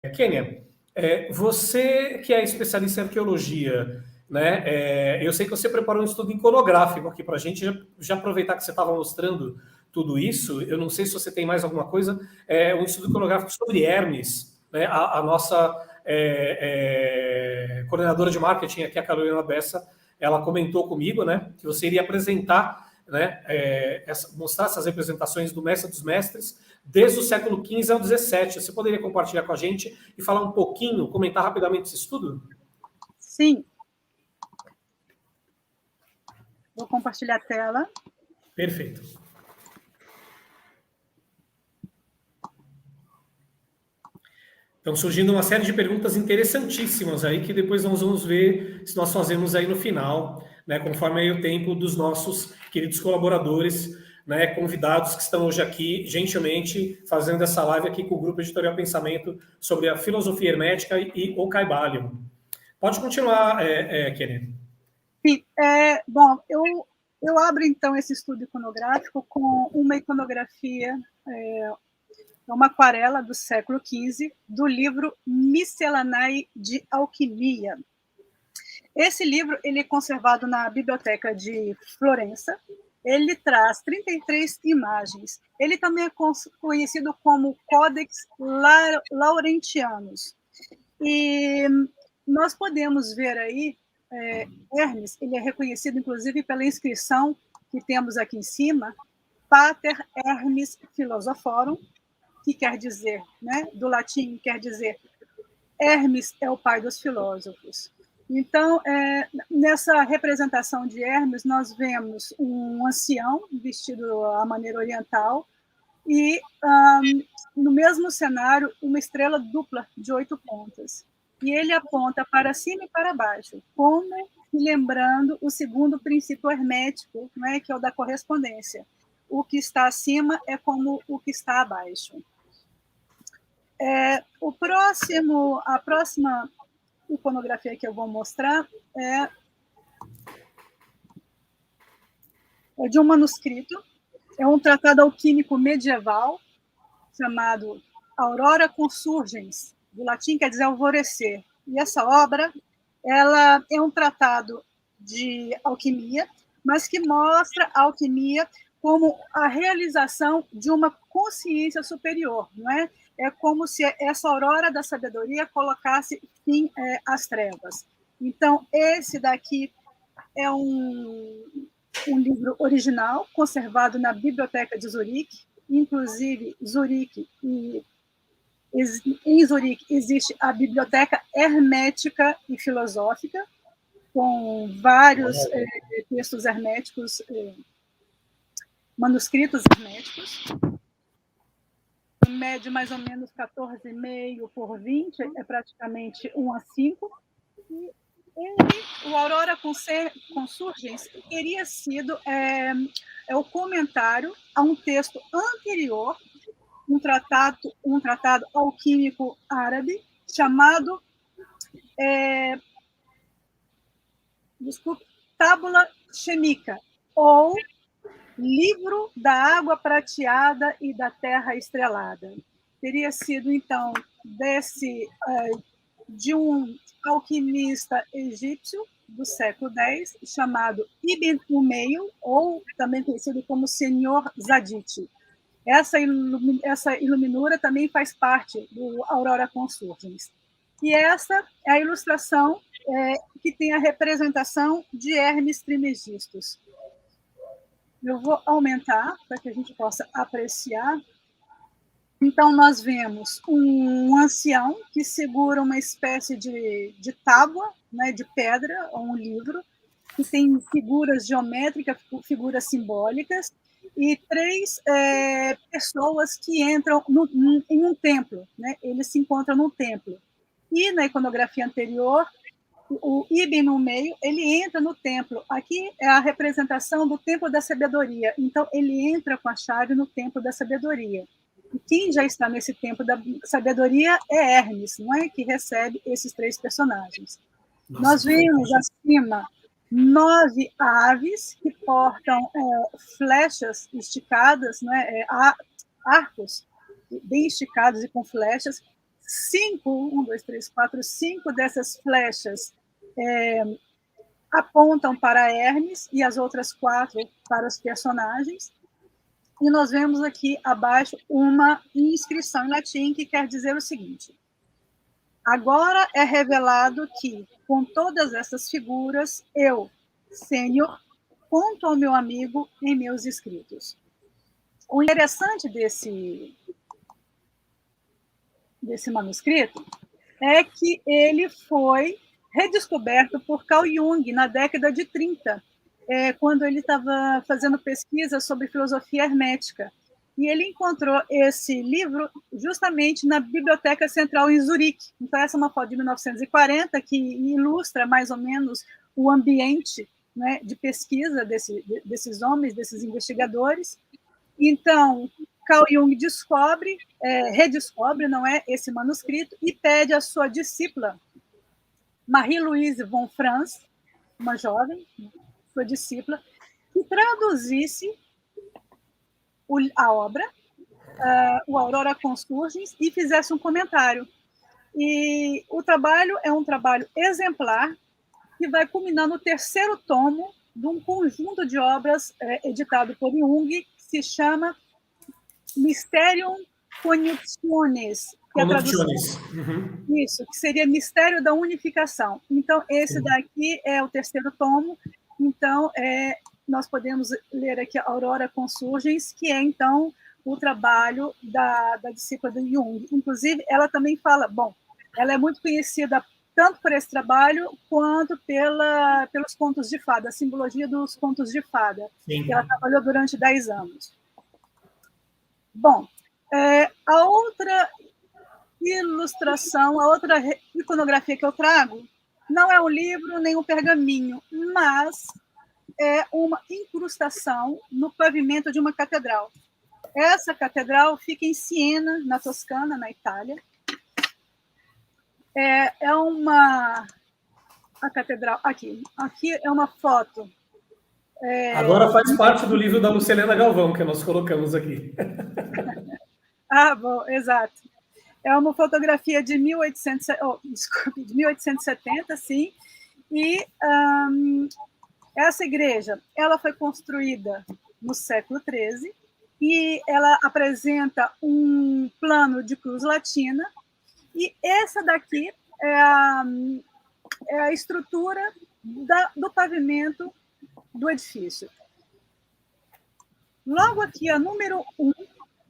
Kênia, você que é especialista em arqueologia, né? Eu sei que você preparou um estudo iconográfico aqui para a gente. Já aproveitar que você estava mostrando tudo isso, eu não sei se você tem mais alguma coisa. Um estudo iconográfico sobre Hermes, né? A nossa coordenadora de marketing aqui, a Carolina Bessa, ela comentou comigo, né? Que você iria apresentar, né? Mostrar essas representações do Mestre dos Mestres desde o século XV ao XVII. Você poderia compartilhar com a gente e falar um pouquinho, comentar rapidamente esse estudo? Sim. Vou compartilhar a tela. Perfeito. Estão surgindo uma série de perguntas interessantíssimas aí, que depois nós vamos ver se nós fazemos aí no final, né, conforme aí o tempo dos nossos queridos colaboradores, né, convidados que estão hoje aqui, gentilmente, fazendo essa live aqui com o Grupo Editorial Pensamento sobre a filosofia hermética e o Caibalion. Pode continuar, Kenny. Sim, bom, eu abro, então, esse estudo iconográfico com uma iconografia, uma aquarela do século XV, do livro Miscelanae de Alquimia. Esse livro ele é conservado na Biblioteca de Florença. Ele traz 33 imagens. Ele também é conhecido como Codex Laurentianus. E nós podemos ver aí, Hermes, ele é reconhecido, inclusive, pela inscrição que temos aqui em cima, Pater Hermes Philosophorum, que quer dizer, né, do latim, quer dizer Hermes é o pai dos filósofos. Então, nessa representação de Hermes, nós vemos um ancião vestido à maneira oriental e, no mesmo cenário, uma estrela dupla de 8 pontas. E ele aponta para cima e para baixo, como lembrando o segundo princípio hermético, né, que é o da correspondência. O que está acima é como o que está abaixo. A próxima iconografia que eu vou mostrar é de um manuscrito, é um tratado alquímico medieval chamado Aurora Consurgens, do latim quer dizer alvorecer. E essa obra ela é um tratado de alquimia, mas que mostra a alquimia como a realização de uma consciência superior, não é? É como se essa aurora da sabedoria colocasse fim às trevas. Então, esse daqui é um livro original, conservado na Biblioteca de Zurique. Inclusive, em Zurique existe a Biblioteca Hermética e Filosófica, com vários textos herméticos, manuscritos herméticos, médio mais ou menos 14,5 por 20, é praticamente 1:5. E o Aurora Consurgens teria sido o comentário a um texto anterior, um tratado alquímico árabe chamado Tábula Xêmica, ou Livro da Água Prateada e da Terra Estrelada. Teria sido, então, de um alquimista egípcio do século X, chamado Ibn Umeil, ou também conhecido como Senhor Zadit. Essa iluminura também faz parte do Aurora Consurgens. E essa é a ilustração que tem a representação de Hermes Trismegistus. Eu vou aumentar para que a gente possa apreciar. Então, nós vemos um ancião que segura uma espécie de tábua, né, de pedra, ou um livro, que tem figuras geométricas, figuras simbólicas, e 3 pessoas que entram em um templo. Né? Eles se encontram num templo. E na iconografia anterior, o Ibn no meio, ele entra no templo. Aqui é a representação do templo da sabedoria. Então, ele entra com a chave no templo da sabedoria. E quem já está nesse templo da sabedoria é Hermes, não é? Que recebe esses 3 personagens. Nossa, nós vemos acima 9 aves que portam flechas esticadas, não é? Arcos bem esticados e com flechas, cinco dessas flechas apontam para Hermes e as outras 4 para os personagens. E nós vemos aqui abaixo uma inscrição em latim que quer dizer o seguinte: agora é revelado que, com todas essas figuras, eu, Sênior, conto ao meu amigo em meus escritos. O interessante desse manuscrito é que ele foi redescoberto por Carl Jung na década de 30, quando ele estava fazendo pesquisa sobre filosofia hermética. E ele encontrou esse livro justamente na Biblioteca Central em Zurique. Então, essa é uma foto de 1940 que ilustra mais ou menos o ambiente, né, de pesquisa desses homens, desses investigadores. Então, Carl Jung redescobre, não é, esse manuscrito e pede à sua discípula, Marie-Louise von Franz, uma jovem, sua discípula, que traduzisse a obra, o Aurora Consturgens, e fizesse um comentário. E o trabalho é um trabalho exemplar que vai culminar no 3º tomo de um conjunto de obras editado por Jung, que se chama Mysterium Coniunctionis, que é a tradução. Isso, que seria Mistério da Unificação. Então, esse daqui é o 3º tomo. Então, nós podemos ler aqui a Aurora Consturgens, que é, então, o trabalho da discípula do Jung. Inclusive, ela também fala, ela é muito conhecida tanto por esse trabalho, quanto pelos contos de fada, a simbologia dos contos de fada, que ela trabalhou durante 10 anos. Bom, a outra ilustração, a outra iconografia que eu trago, não é um livro nem um pergaminho, mas é uma incrustação no pavimento de uma catedral. Essa catedral fica em Siena, na Toscana, na Itália. A catedral, aqui é uma foto. Agora faz parte do livro da Lucilena Galvão, que nós colocamos aqui. Bom, exato. É uma fotografia de 1870, sim, e essa igreja ela foi construída no século XIII e ela apresenta um plano de cruz latina, e essa daqui é a estrutura do pavimento do edifício. Logo aqui, a número 1,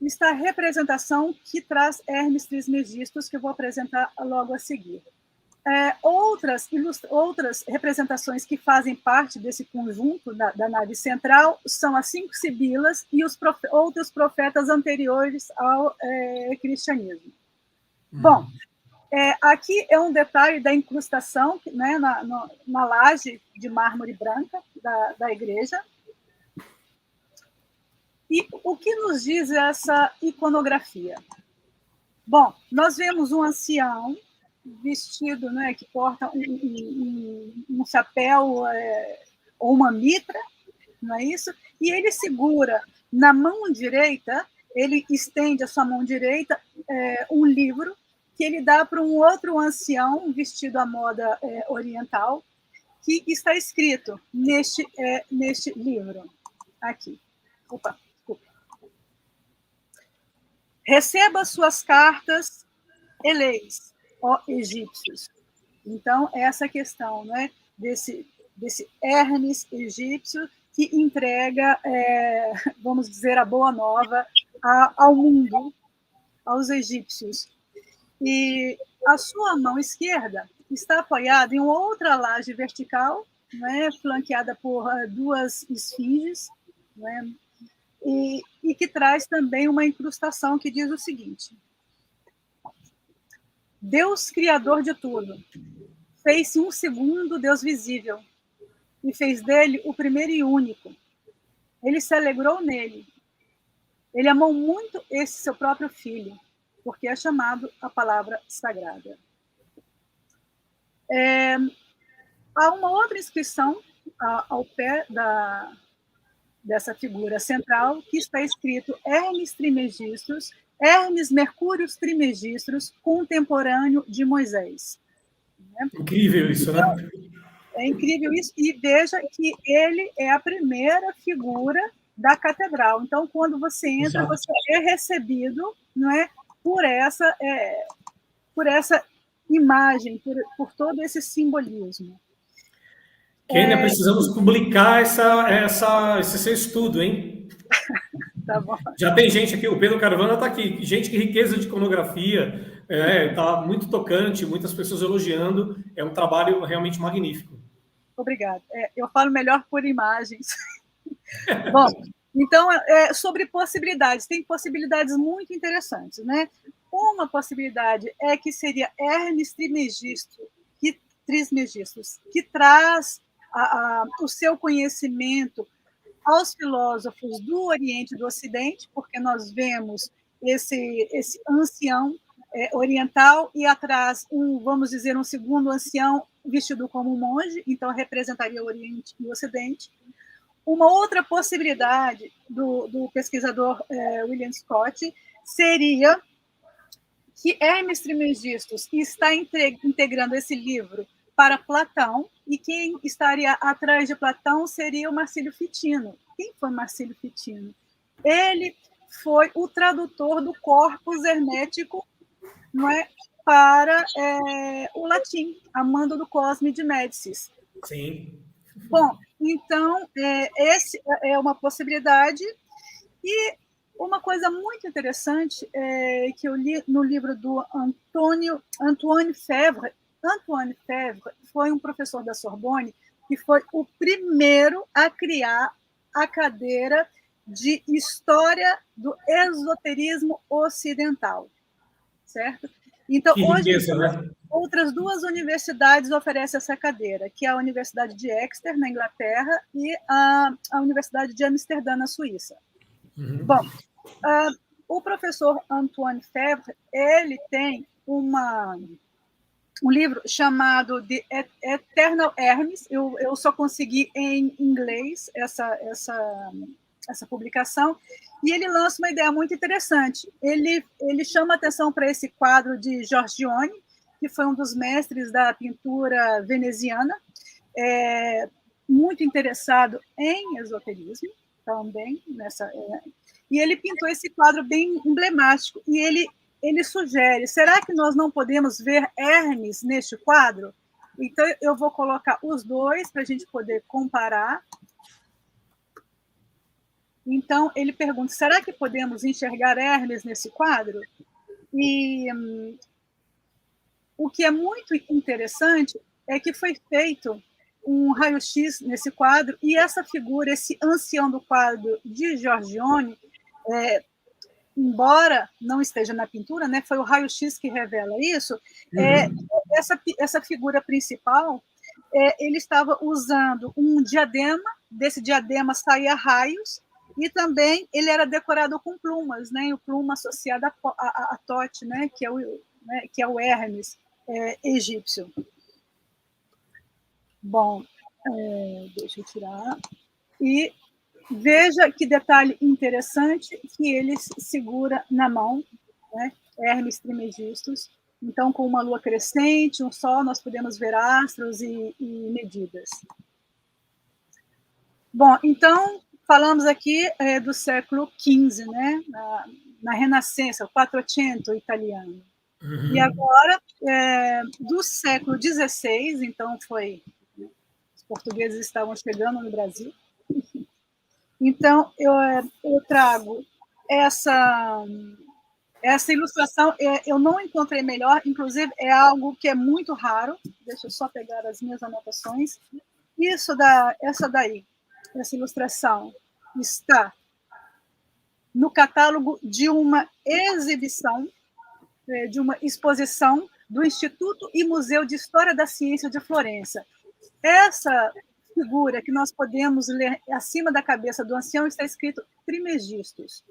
está a representação que traz Hermes Trismegistus, que eu vou apresentar logo a seguir. Outras representações que fazem parte desse conjunto da nave central são as 5 sibilas e os outros profetas anteriores ao cristianismo. Bom, aqui é um detalhe da incrustação, né, na laje de mármore branca da igreja. E o que nos diz essa iconografia? Bom, nós vemos um ancião vestido, né, que porta um chapéu ou uma mitra, não é isso? E ele segura na mão direita, ele estende a sua mão direita um livro que ele dá para um outro ancião vestido à moda oriental, que está escrito neste livro. Aqui. Opa. Receba suas cartas e leis, ó egípcios. Então, essa questão, né, desse Hermes egípcio que entrega, vamos dizer, a boa nova ao mundo, aos egípcios. E a sua mão esquerda está apoiada em outra laje vertical, né, flanqueada por 2 esfinges, né, e que traz também uma incrustação que diz o seguinte: Deus, criador de tudo, fez-se um segundo Deus visível e fez dele o primeiro e único. Ele se alegrou nele. Ele amou muito esse seu próprio filho, porque é chamado a palavra sagrada. Há uma outra inscrição ao pé dessa figura central, que está escrito Hermes Trismegistus, Hermes Mercúrios Trismegistus, contemporâneo de Moisés. Incrível isso, né? É incrível isso. E veja que ele é a primeira figura da catedral. Então, quando você entra, Exato. você é recebido, não é, por essa imagem, por todo esse simbolismo. Kênia, precisamos publicar esse seu estudo, hein? Tá bom. Já tem gente aqui, o Pedro Carvana está aqui, gente, que riqueza de iconografia, tá muito tocante, muitas pessoas elogiando, é um trabalho realmente magnífico. Obrigada. Eu falo melhor por imagens. Bom, então, sobre possibilidades, tem possibilidades muito interessantes, né? Uma possibilidade é que seria Hermes Trismegistus, que traz o seu conhecimento aos filósofos do Oriente e do Ocidente, porque nós vemos esse ancião oriental e atrás vamos dizer, um segundo ancião vestido como um monge, então representaria o Oriente e o Ocidente. Uma outra possibilidade do pesquisador William Scott seria que Hermes Trismegistus está integrando esse livro para Platão, e quem estaria atrás de Platão seria o Marcílio Fitino. Quem foi Marcílio Fitino? Ele foi o tradutor do corpus hermético, não é, para o latim, Amando do Cosme de Médicis. Sim. Bom, então, essa é uma possibilidade. E uma coisa muito interessante que eu li no livro do Antoine Febvre. Antoine Febvre foi um professor da Sorbonne que foi o primeiro a criar a cadeira de História do Esoterismo Ocidental, certo? Então, Que hoje, riqueza, né? outras duas universidades oferecem essa cadeira, que é a Universidade de Exeter, na Inglaterra, e a Universidade de Amsterdã, na Suíça. Uhum. Bom, o professor Antoine Febvre, ele tem um livro chamado The Eternal Hermes. Eu só consegui em inglês essa publicação, e ele lança uma ideia muito interessante. Ele chama atenção para esse quadro de Giorgione, que foi um dos mestres da pintura veneziana, muito interessado em esoterismo também, e ele pintou esse quadro bem emblemático, e ele sugere, será que nós não podemos ver Hermes neste quadro? Então, eu vou colocar os dois para a gente poder comparar. Então, ele pergunta, será que podemos enxergar Hermes nesse quadro? E o que é muito interessante é que foi feito um raio-x nesse quadro, e essa figura, esse ancião do quadro de Giorgione, embora não esteja na pintura, né, foi o raio-x que revela isso, essa figura principal, ele estava usando um diadema, desse diadema saía raios, e também ele era decorado com plumas, né, e o pluma associada a Tote, né, que é o Hermes egípcio. Bom, deixa eu tirar. E veja que detalhe interessante que ele segura na mão, né, Hermes Trismegistus. Então, com uma lua crescente, um sol, nós podemos ver astros e medidas. Bom, então, falamos aqui do século XV, né, na Renascença, o Quattrocento italiano. Uhum. E agora, do século XVI, então os portugueses estavam chegando no Brasil. Então, eu trago essa ilustração, eu não encontrei melhor, inclusive é algo que é muito raro. Deixa eu só pegar as minhas anotações. Essa ilustração está no catálogo de uma exibição, de uma exposição do Instituto e Museu de História da Ciência de Florença. Essa figura que nós podemos ler acima da cabeça do ancião está escrito Trismegistus.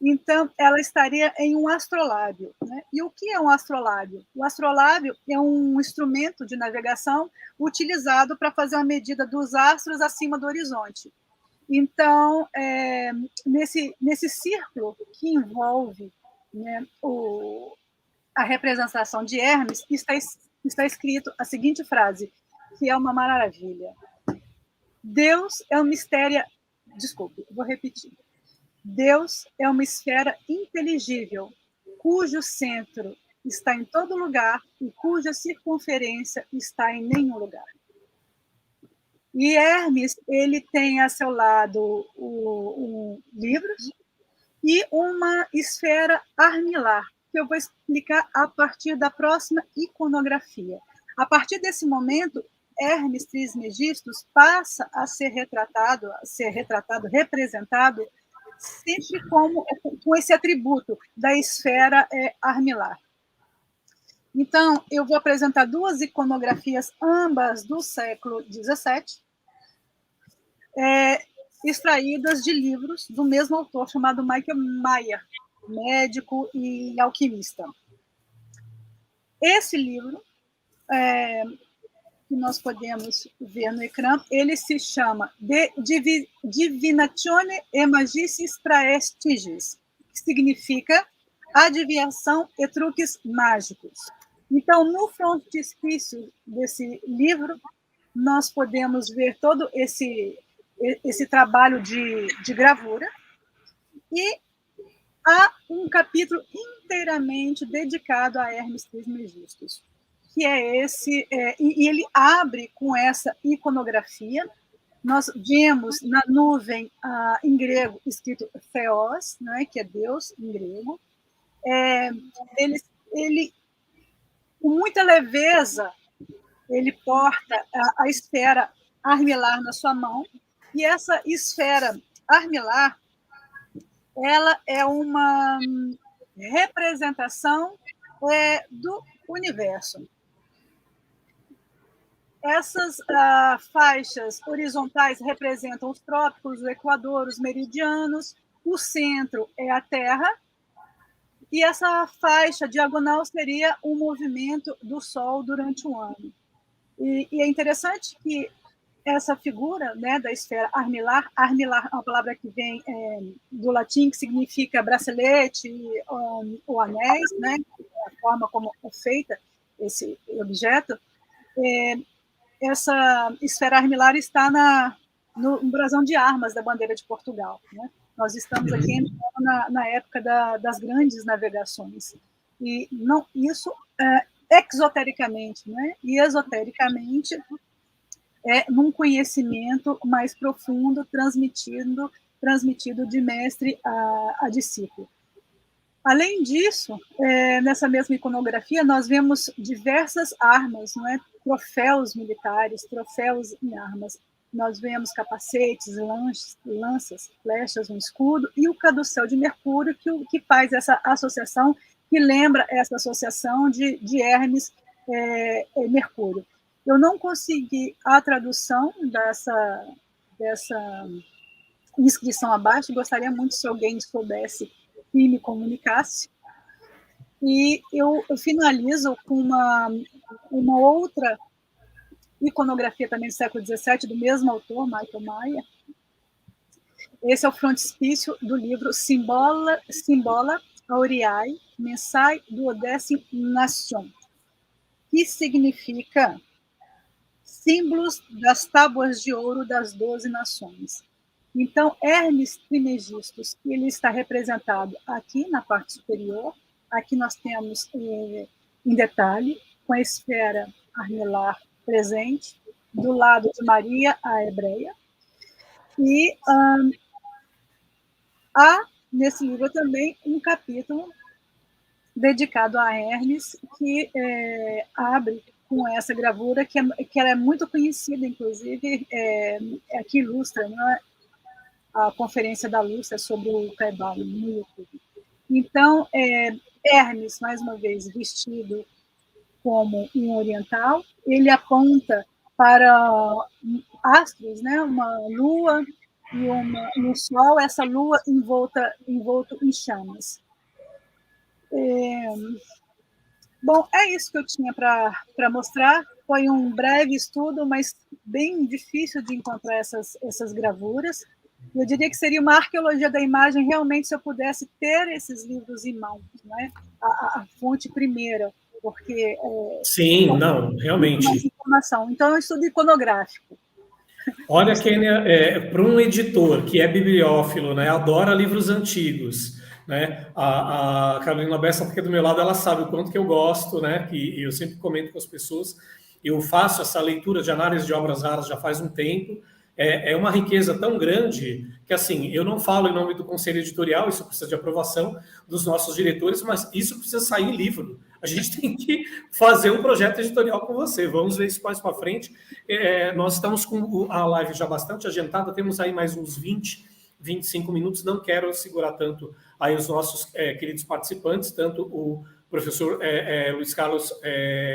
Então, ela estaria em um astrolábio, né? E o que é um astrolábio? O astrolábio é um instrumento de navegação utilizado para fazer uma medida dos astros acima do horizonte. Então, nesse círculo que envolve né, a representação de Hermes, está escrito a seguinte frase, que é uma maravilha. Deus é um mistério... Desculpe, vou repetir. Deus é uma esfera inteligível, cujo centro está em todo lugar e cuja circunferência está em nenhum lugar. E Hermes, ele tem a seu lado livros e uma esfera armilar, que eu vou explicar a partir da próxima iconografia. A partir desse momento, Hermes Trismegistus passa a ser retratado, representado, sempre com esse atributo da esfera armilar. Então, eu vou apresentar duas iconografias, ambas do século XVII, extraídas de livros do mesmo autor, chamado Michael Mayer, médico e alquimista. Esse livro, que nós podemos ver no ecrã, ele se chama De Divinatione e Magicis Praestiges, que significa adivinhação e truques mágicos. Então, no frontispício desse livro, nós podemos ver todo esse trabalho de gravura, e há um capítulo inteiramente dedicado a Hermes Trismegistus, que é esse, e ele abre com essa iconografia. Nós vemos na nuvem, em grego, escrito Theos, né, que é Deus em grego. Ele, com muita leveza, ele porta a esfera armilar na sua mão, e essa esfera armilar, ela é uma representação do universo. Essas faixas horizontais representam os trópicos, o Equador, os meridianos, o centro é a Terra, e essa faixa diagonal seria o movimento do Sol durante o ano. E é interessante que essa figura, né, da esfera armilar é uma palavra que vem do latim, que significa bracelete ou anéis, né, a forma como é feita esse objeto. Essa esfera armilar está no brasão de armas da bandeira de Portugal, né? Nós estamos aqui na época das grandes navegações. E não, isso exotericamente, né? E esotericamente num conhecimento mais profundo, transmitido de mestre a discípulo. Além disso, nessa mesma iconografia, nós vemos diversas armas, não é? Troféus militares, troféus em armas. Nós vemos capacetes, lanças, flechas, um escudo, e o caduceu de Mercúrio, que faz essa associação, que lembra essa associação de Hermes e Mercúrio. Eu não consegui a tradução dessa inscrição abaixo, gostaria muito se alguém soubesse e me comunicasse. E eu finalizo com uma outra iconografia também do século XVII, do mesmo autor, Michael Mayer. Esse é o frontispício do livro Symbola Aureae Mensae Duodecim Nation, que significa símbolos das tábuas de ouro das 12 nações. Então, Hermes Trismegistus, ele está representado aqui na parte superior. Aqui nós temos, em detalhe, com a esfera armilar presente, do lado de Maria, a hebreia. E há, nesse livro também, um capítulo dedicado a Hermes, que abre com essa gravura, que ela é muito conhecida, inclusive, que ilustra, não é? A conferência da Lúcia sobre o Caibalo no YouTube. Então, Hermes, mais uma vez, vestido como um oriental, ele aponta para astros, né? Uma lua e um sol, essa lua envolto em chamas. Bom, é isso que eu tinha para mostrar. Foi um breve estudo, mas bem difícil de encontrar essas gravuras. Eu diria que seria uma arqueologia da imagem, realmente, se eu pudesse ter esses livros em mãos, né? A fonte primeira, porque Sim, não, muito mais realmente. informação. Então, eu estudo iconográfico. Olha, Kênia, para um editor que é bibliófilo, né, adora livros antigos, né, a Carolina Bessa, que é do meu lado, ela sabe o quanto que eu gosto, né, que eu sempre comento com as pessoas, eu faço essa leitura de análise de obras raras já faz um tempo, é uma riqueza tão grande que, assim, eu não falo em nome do conselho editorial, isso precisa de aprovação dos nossos diretores, mas isso precisa sair em livro. A gente tem que fazer um projeto editorial com você. Vamos ver isso mais para frente. Nós estamos com a live já bastante adiantada, temos aí mais uns 20, 25 minutos. Não quero segurar tanto aí os nossos queridos participantes, tanto o professor Luiz Carlos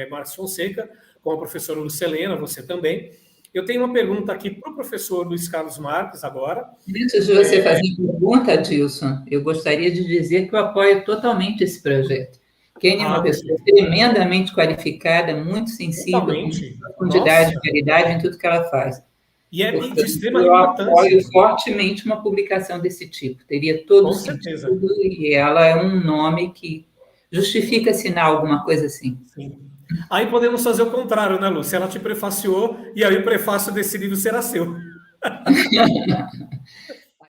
Marques Fonseca, como a professora Lucelena, você também. Eu tenho uma pergunta aqui para o professor Luiz Carlos Marques agora. Antes de você fazer a pergunta, Dilson, eu gostaria de dizer que eu apoio totalmente esse projeto. Kênia é uma pessoa tremendamente qualificada, muito sensível, com profundidade e qualidade em tudo que ela faz. E é portanto, de extrema eu importância. apoio fortemente uma publicação desse tipo. Teria todo sentido, e ela é um nome que justifica assinar alguma coisa assim. Sim. Aí podemos fazer o contrário, né, Lúcia? Ela te prefaciou, e aí o prefácio desse livro será seu.